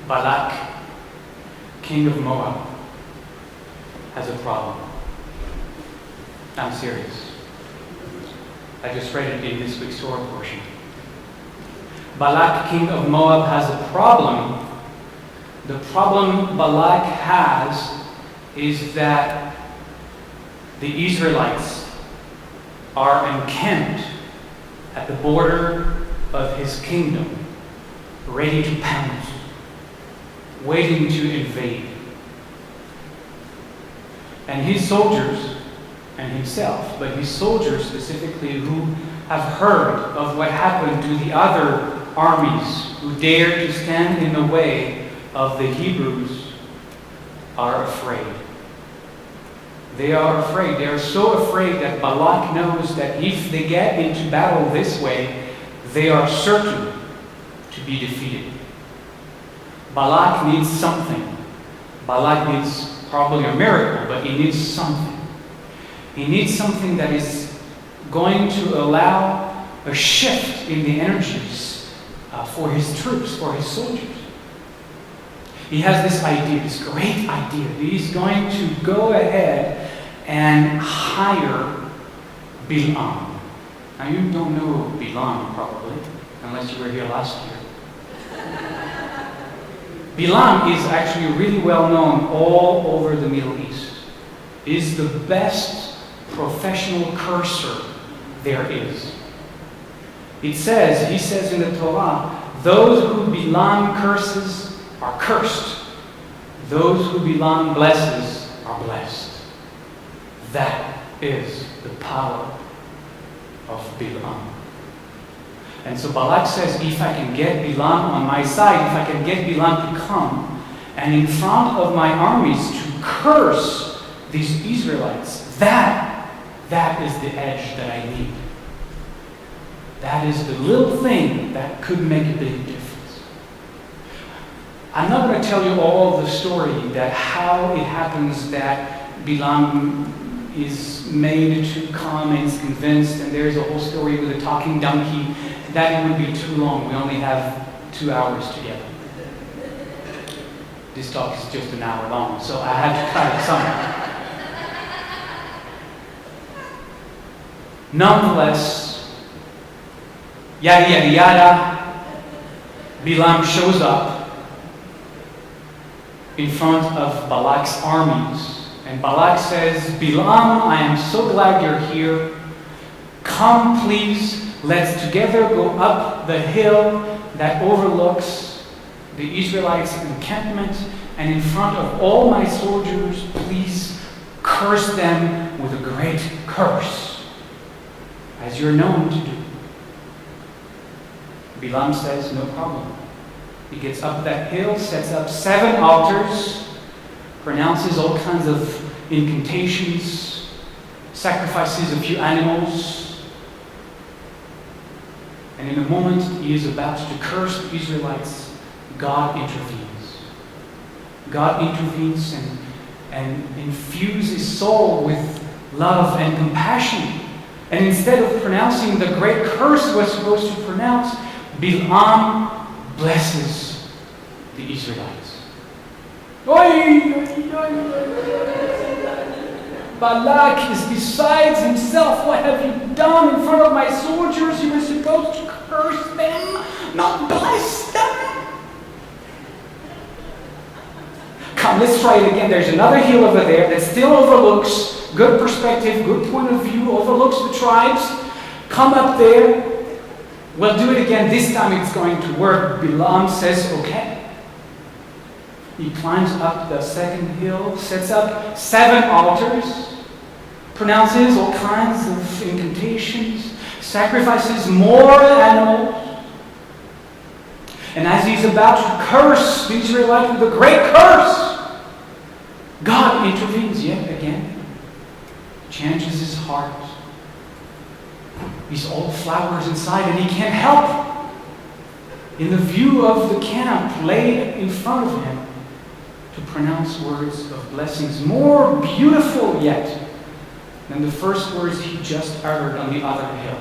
Balak, king of Moab, has a problem. I'm serious. I just read it in this week's Torah portion. Balak, king of Moab, has a problem. The problem Balak has is that the Israelites are encamped at the border of his kingdom, ready to pounce, waiting to invade. And his soldiers, and himself, but his soldiers specifically, who have heard of what happened to the other armies who dared to stand in the way of the Hebrews, are afraid. They are afraid. They are so afraid that Balak knows that if they get into battle this way, they are certain to be defeated. Balak needs something. Balak needs probably a miracle, but he needs something. He needs something that is going to allow a shift in the energies for his troops, for his soldiers. He has this idea, this great idea. He's going to go ahead and hire Bilam. Now you don't know Bilam probably, unless you were here last year. Bilam is actually really well known all over the Middle East. He is the best professional curser there is. He says in the Torah, those who Bilam curses are cursed. Those who Bilam blesses are blessed. That is the power of Bilam. And so Balak says, if I can get Bilam on my side, if I can get Bilam to come, and in front of my armies to curse these Israelites, that is the edge that I need. That is the little thing that could make a big difference. I'm not going to tell you all the story that how it happens that Bilam is made to come and is convinced, and there's a whole story with a talking donkey. That would be too long. We only have 2 hours together. This talk is just an hour long, so I had to cut it somewhere. Nonetheless, yada yada yada, Bilam shows up in front of Balak's armies. And Balak says, Bilam, I am so glad you're here. Come, please, let's together go up the hill that overlooks the Israelites' encampment, and in front of all my soldiers, please curse them with a great curse, as you're known to do. Bilam says, no problem. He gets up that hill, sets up 7 altars, pronounces all kinds of incantations, sacrifices a few animals, and in the moment he is about to curse the Israelites, God intervenes. God intervenes and infuses his soul with love and compassion. And instead of pronouncing the great curse he was supposed to pronounce, Bilam blesses the Israelites. Balak is besides himself. What have you done in front of my soldiers? You were supposed to curse them, not bless them. Come, let's try it again. There's another hill over there that still overlooks, good perspective, good point of view, overlooks the tribes. Come up there. We'll do it again. This time it's going to work. Bilam says, okay. He climbs up the second hill, sets up 7 altars, pronounces all kinds of incantations, sacrifices more animals. And as he's about to curse the Israelites with a great curse, God intervenes yet again, changes his heart. He's all flowers inside and he can't help, in the view of the camp laid in front of him, to pronounce words of blessings more beautiful yet than the first words he just uttered on the other hill.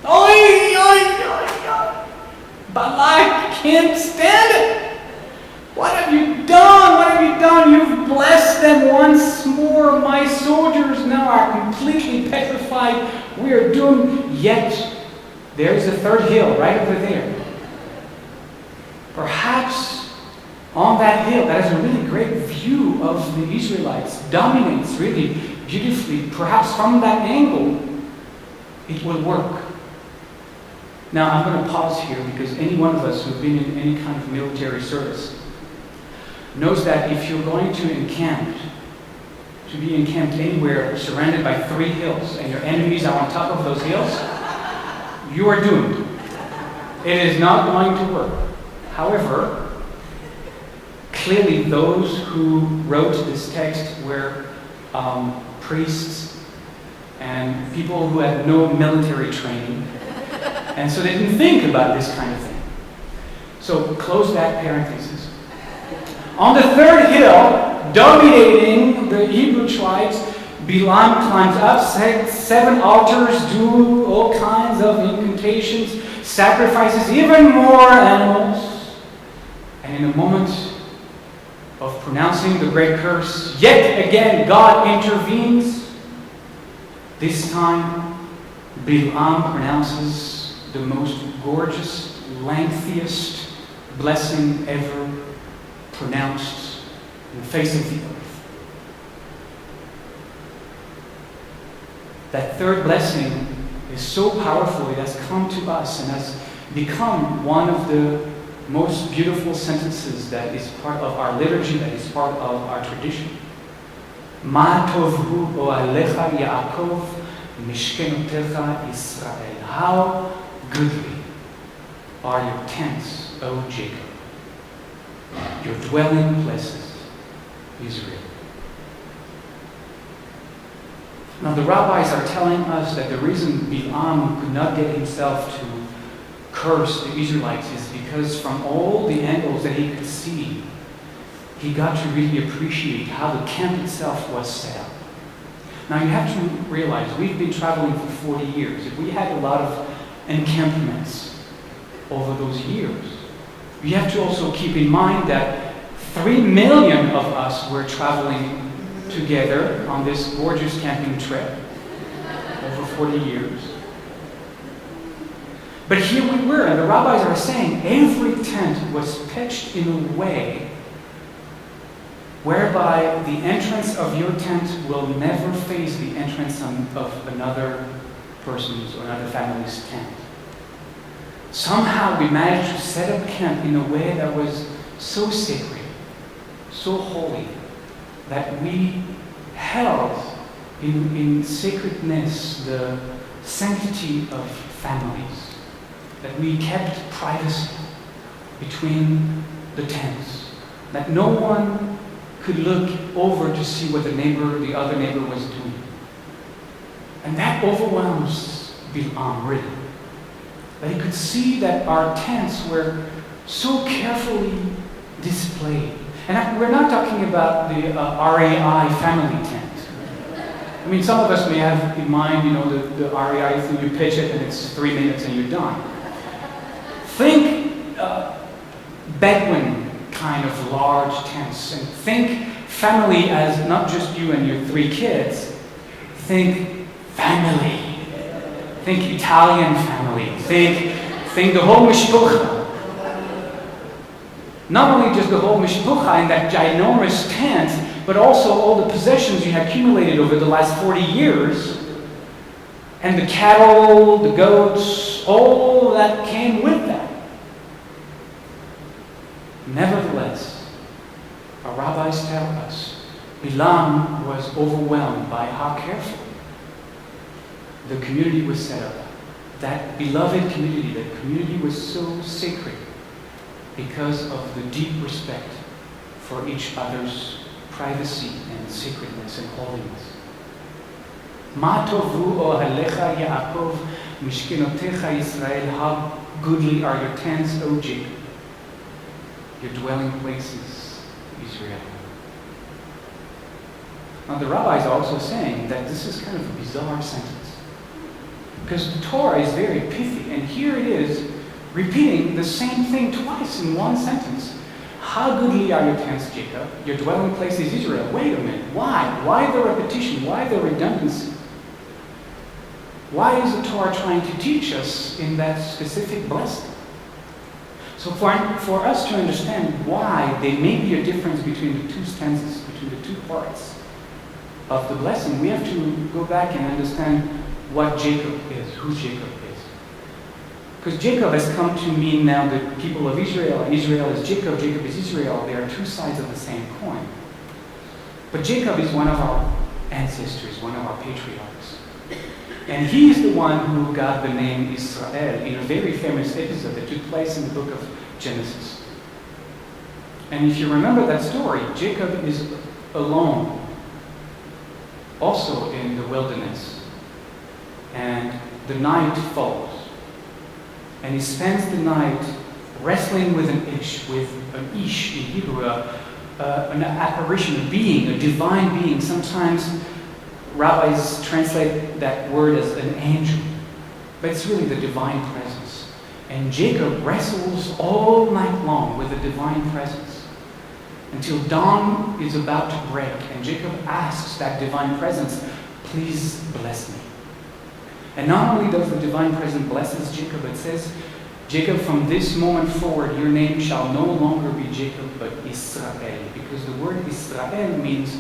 Oi, oi, oi, oi. Balak can't stand it. them once more. My soldiers now are completely petrified. We are doomed. Yet, there's a third hill right over there. Perhaps on that hill, that has a really great view of the Israelites, dominates really beautifully. Perhaps from that angle, it will work. Now, I'm going to pause here because any one of us who've been in any kind of military service knows that if you're going to be encamped anywhere surrounded by 3 hills and your enemies are on top of those hills, you are doomed. It is not going to work. However, clearly those who wrote this text were priests and people who had no military training. And so they didn't think about this kind of thing. So close that parenthesis. On the third hill, dominating the Hebrew tribes, Balaam climbs up 7 altars, do all kinds of incantations, sacrifices even more animals. And in a moment of pronouncing the great curse, yet again God intervenes. This time, Balaam pronounces the most gorgeous, lengthiest blessing ever pronounced in the face of the earth. That third blessing is so powerful, it has come to us and has become one of the most beautiful sentences that is part of our liturgy, that is part of our tradition. Ma tovhu o'alecha Yaakov, mishkenotecha Israel. How goodly are your tents, O Jacob, your dwelling places, Israel. Now the rabbis are telling us that the reason Balaam could not get himself to curse the Israelites is because from all the angles that he could see, he got to really appreciate how the camp itself was set up. Now you have to realize, we've been traveling for 40 years. If we had a lot of encampments over those years, you have to also keep in mind that 3 million of us were traveling together on this gorgeous camping trip over 40 years. But here we were, and the rabbis are saying every tent was pitched in a way whereby the entrance of your tent will never face the entrance of another person's or another family's tent. Somehow we managed to set up camp in a way that was so sacred, so holy, that we held in sacredness the sanctity of families, that we kept privacy between the tents, that no one could look over to see what the other neighbor was doing. And that overwhelms Balaam, really. That he could see that our tents were so carefully displayed. And we're not talking about the RAI family tent. I mean, some of us may have in mind, the RAI thing, you pitch it and it's 3 minutes and you're done. Think Bedouin kind of large tents, and think family as not just you and your 3 kids. Think family. Think Italian family. Think the whole mishpucha. Not only just the whole mishpucha in that ginormous tent, but also all the possessions you had accumulated over the last 40 years, and the cattle, the goats, all that came with that. Nevertheless, our rabbis tell us, Balaam was overwhelmed by how careful the community was set up. That beloved community, that community was so sacred because of the deep respect for each other's privacy and sacredness and holiness. Ma tovu ohalecha Yaakov, mishkenotecha Israel. How goodly are your tents, O Jacob, your dwelling places, Israel. Now the rabbis are also saying that this is kind of a bizarre sentence, because the Torah is very pithy, and here it is repeating the same thing twice in one sentence. how goodly are your tents, Jacob? Your dwelling place is Israel. Wait a minute. Why? Why the repetition? Why the redundancy? Why is the Torah trying to teach us in that specific blessing? So for us to understand why there may be a difference between the two stanzas, between the two parts of the blessing, we have to go back and understand what Jacob is, who Jacob is. Because Jacob has come to mean now the people of Israel, and Israel is Jacob, Jacob is Israel. They are two sides of the same coin. But Jacob is one of our ancestors, one of our patriarchs. And he is the one who got the name Israel in a very famous episode that took place in the book of Genesis. And if you remember that story, Jacob is alone, also in the wilderness. And the night falls. And he spends the night wrestling with an ish in Hebrew, an apparition, a being, a divine being. Sometimes rabbis translate that word as an angel, but it's really the divine presence. And Jacob wrestles all night long with the divine presence until dawn is about to break, and Jacob asks that divine presence, please bless me. And not only does the divine presence blesses Jacob, it says, Jacob, from this moment forward, your name shall no longer be Jacob, but Israel, because the word Israel means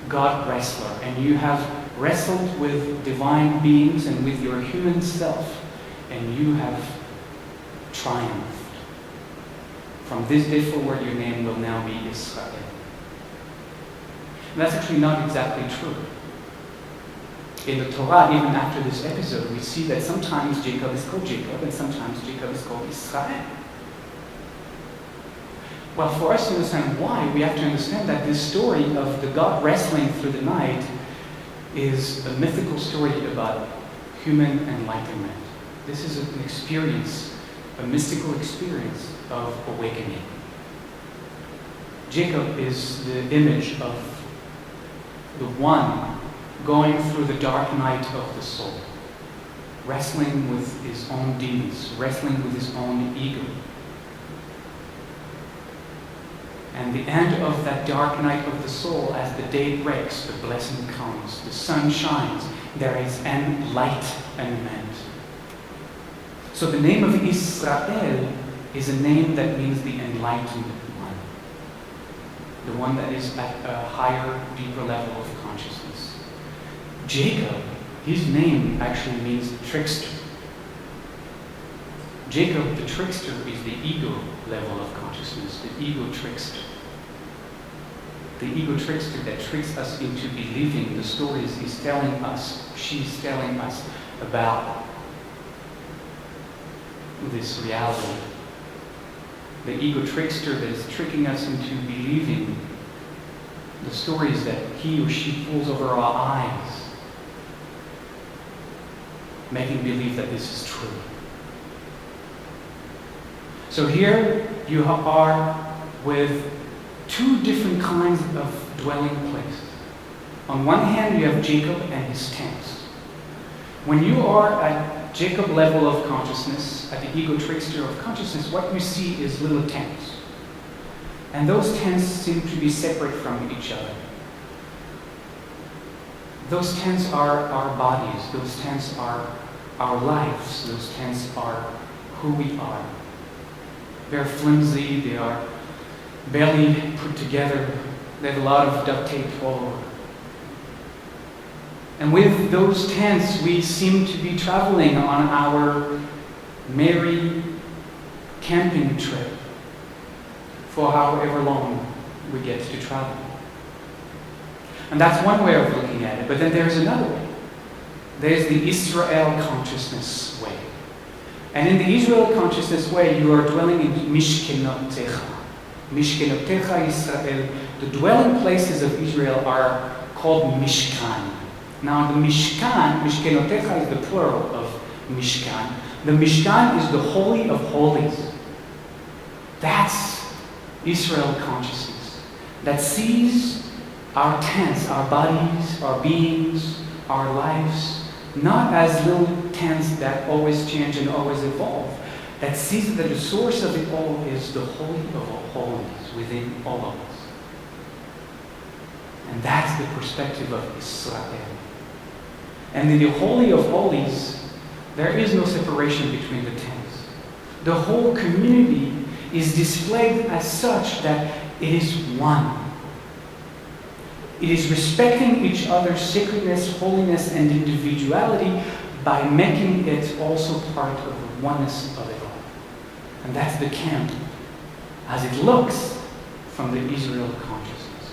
God wrestler, and you have wrestled with divine beings and with your human self, and you have triumphed. From this day forward, your name will now be Israel. And that's actually not exactly true. In the Torah, even after this episode, we see that sometimes Jacob is called Jacob and sometimes Jacob is called Israel. Well, for us to understand why, we have to understand that this story of the God wrestling through the night is a mythical story about human enlightenment. This is an experience, a mystical experience of awakening. Jacob is the image of the one going through the dark night of the soul, wrestling with his own demons, wrestling with his own ego. And the end of that dark night of the soul, as the day breaks, the blessing comes, the sun shines, there is enlightenment. So the name of Israel is a name that means the enlightened one, the one that is at a higher, deeper level of consciousness. Jacob, his name actually means trickster. Jacob, the trickster, is the ego level of consciousness, the ego trickster. The ego trickster that tricks us into believing the stories she's telling us about this reality. The ego trickster that is tricking us into believing the stories that he or she pulls over our eyes, making believe that this is true. So here you are with two different kinds of dwelling places. On one hand, you have Jacob and his tents. When you are at Jacob level of consciousness, at the ego trickster of consciousness, what you see is little tents. And those tents seem to be separate from each other. Those tents are our bodies. Those tents are our lives. Those tents are who we are. They're flimsy. They are barely put together. They have a lot of duct tape all over. And with those tents, we seem to be traveling on our merry camping trip for however long we get to travel. And that's one way of looking at it. But then there's another way. There's the Israel consciousness way. And in the Israel consciousness way, you are dwelling in Mishkenotecha. Mishkenotecha Israel. The dwelling places of Israel are called Mishkan. Now the Mishkan, Mishkenotecha is the plural of Mishkan. The Mishkan is the Holy of Holies. That's Israel consciousness. That sees our tents, our bodies, our beings, our lives, not as little tents that always change and always evolve, that sees that the source of it all is the Holy of all holies within all of us. And that's the perspective of Israel. And in the Holy of Holies, there is no separation between the tents. The whole community is displayed as such that it is one. It is respecting each other's sacredness, holiness, and individuality by making it also part of the oneness of it all. And that's the camp as it looks from the Israel consciousness.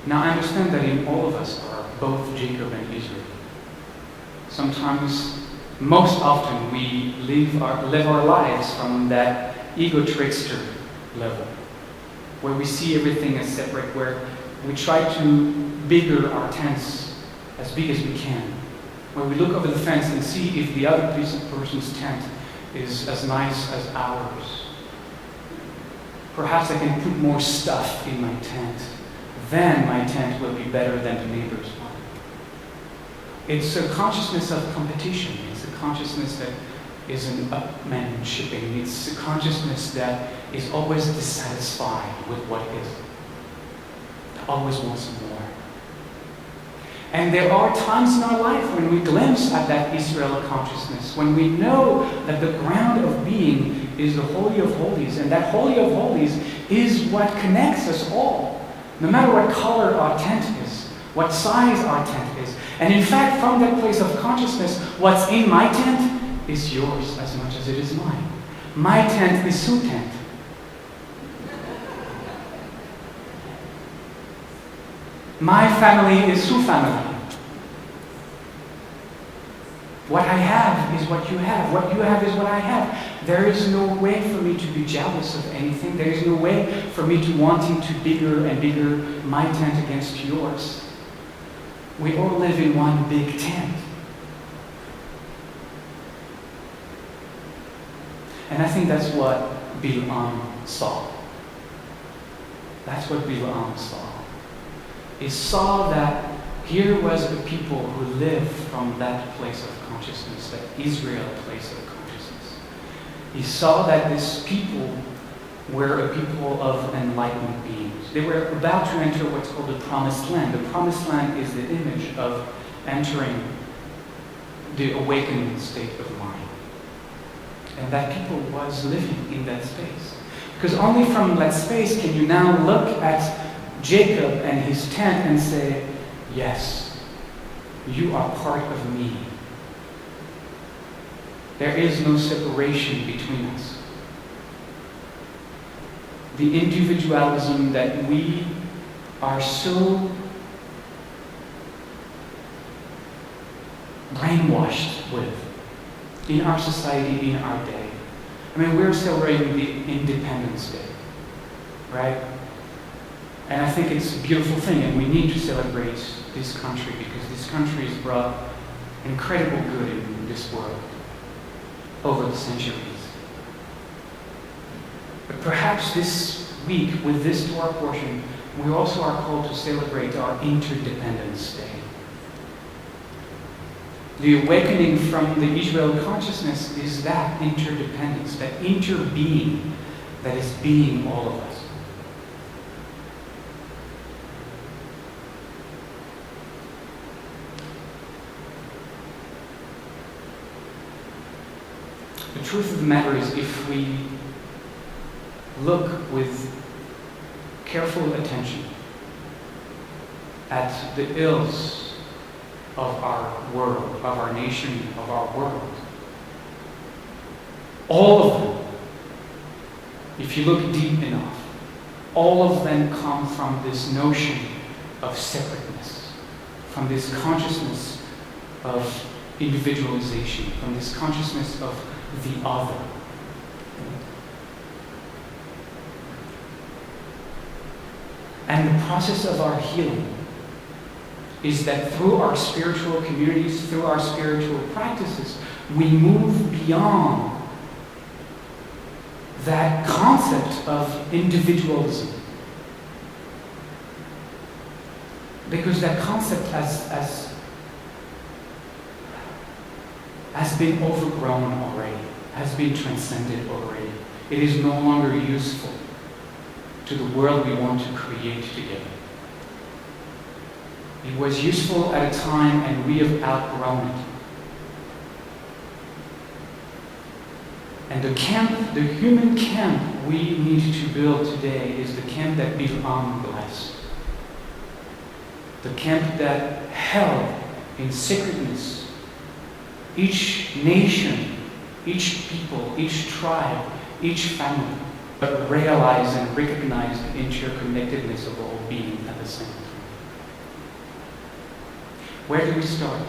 Now I understand that in all of us are both Jacob and Israel. Sometimes, most often, we live our lives from that ego trickster level, where we see everything as separate, where we try to bigger our tents as big as we can, where we look over the fence and see if the other person's tent is as nice as ours. Perhaps I can put more stuff in my tent. Then my tent will be better than the neighbor's one. It's a consciousness of competition. It's a consciousness that is an upmanshipping. It's a consciousness that is always dissatisfied with what is. That always wants more. And there are times in our life when we glimpse at that Israel consciousness, when we know that the ground of being is the Holy of Holies, and that Holy of Holies is what connects us all. No matter what color our tent is, what size our tent is. And in fact, from that place of consciousness, what's in my tent is yours as much as it is mine. My tent is Su's tent. My family is Su's family. What I have is what you have. What you have is what I have. There is no way for me to be jealous of anything. There is no way for me to wanting to bigger and bigger my tent against yours. We all live in one big tent. And I think that's what Balaam saw. That's what Balaam saw. He saw that here was a people who lived from that place of consciousness, that Israel place of consciousness. He saw that these people were a people of enlightened beings. They were about to enter what's called the Promised Land. The Promised Land is the image of entering the awakened state of mind. And that people was living in that space. Because only from that space can you now look at Jacob and his tent and say, yes, you are part of me. There is no separation between us. The individualism that we are so brainwashed with in our society, in our day. I mean, we're celebrating the Independence Day, right? And I think it's a beautiful thing, and we need to celebrate this country because this country has brought incredible good in this world over the centuries. But perhaps this week, with this Torah portion, we also are called to celebrate our Interdependence Day. The awakening from the Israel consciousness is that interdependence, that interbeing that is being all of us. The truth of the matter is, if we look with careful attention at the ills of our world, of our nation, of our world, all of them, if you look deep enough, all of them come from this notion of separateness, from this consciousness of individualization, from this consciousness of the other. And the process of our healing is that through our spiritual communities, through our spiritual practices, we move beyond that concept of individualism. Because that concept has been overgrown already, has been transcended already. It is no longer useful to the world we want to create together. It was useful at a time and we have outgrown it. And the camp, the human camp we need to build today is the camp that Bilam blessed. The camp that held in sacredness each nation, each people, each tribe, each family, but realized and recognized the interconnectedness of all being at the same time. Where do we start?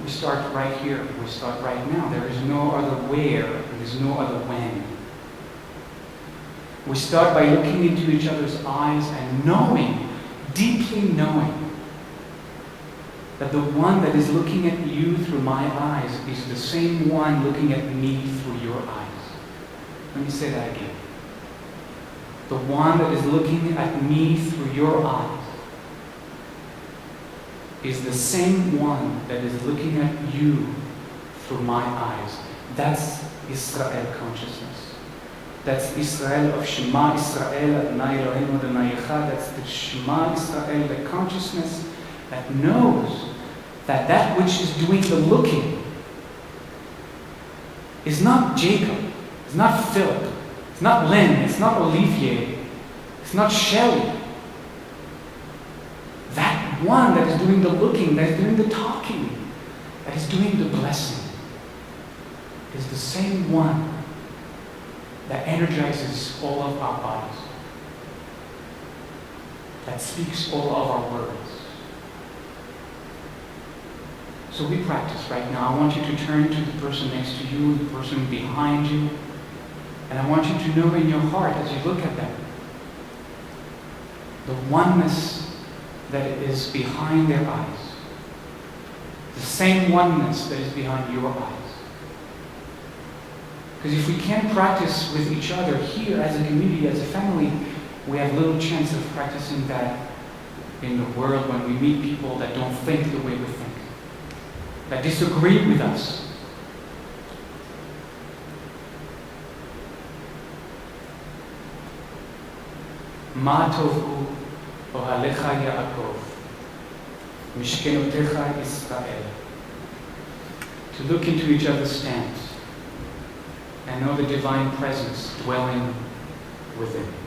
We start right here. We start right now. There is no other where. There is no other when. We start by looking into each other's eyes and knowing, deeply knowing, that the one that is looking at you through my eyes is the same one looking at me through your eyes. Let me say that again. The one that is looking at me through your eyes is the same one that is looking at you through my eyes. That's Israel consciousness. That's Israel of Shema Israel, Adonai Eloheinu Adonai Echad. That's the Shema Israel, the consciousness that knows that that which is doing the looking is not Jacob, it's not Philip, it's not Lynn, it's not Olivier, it's not Shelley. That one that is doing the looking, that is doing the talking, that is doing the blessing, is the same one that energizes all of our bodies, that speaks all of our words. So we practice right now. I want you to turn to the person next to you, the person behind you, and I want you to know in your heart as you look at them, the oneness that is behind their eyes. The same oneness that is behind your eyes. Because if we can't practice with each other here as a community, as a family, we have little chance of practicing that in the world when we meet people that don't think the way we think, that disagree with us. Ma tovu ohalecha Yaakov, mishkenotecha Israel. To look into each other's stance and know the divine presence dwelling within.